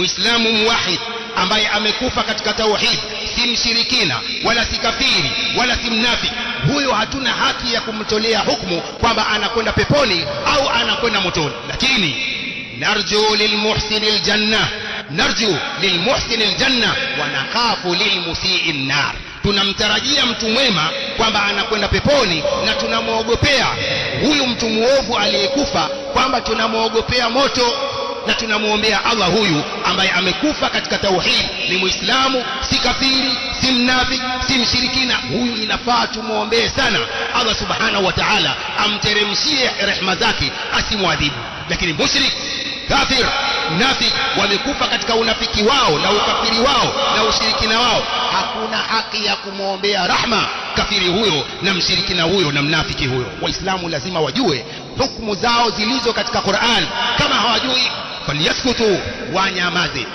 Muislamu muwahid ambaye amekufa katika tauhid, si mshirikina wala si kafiri wala si mnafiki, huyo hatuna haki ya kumtolea hukumu kwamba anakwenda peponi au anakwenda motoni. Lakini narju lilmuhsin aljanna, narju lilmuhsin aljanna wa nakhafu lilmusii an-nar. Tunamtarajia mtu mwema kwamba anakwenda peponi na tunamuogopea huyu mtu muovu aliyekufa kwamba tunamuogopea moto, na tunamuombea Allah huyu ambaye amekufa katika tauhid, ni Muislamu, si kafiri, si mnafiki, si mshirikina. Huyu inafaa tumuombee sana Allah subhanahu wa ta'ala amteremshie rehema zake, asimwadhibu. Lakini mushrik, kafir, mnafiki wamekufa katika unafiki wao na ukafiri wao na ushirikina wao, hakuna haki ya kumuombea rahma kafiri huyo na mshirikina huyo na mnafiki huyo. Waislamu lazima wajue hukumu zao zilizo katika Qur'an. Kama hawajui, faliyaskutu, wanyamaze.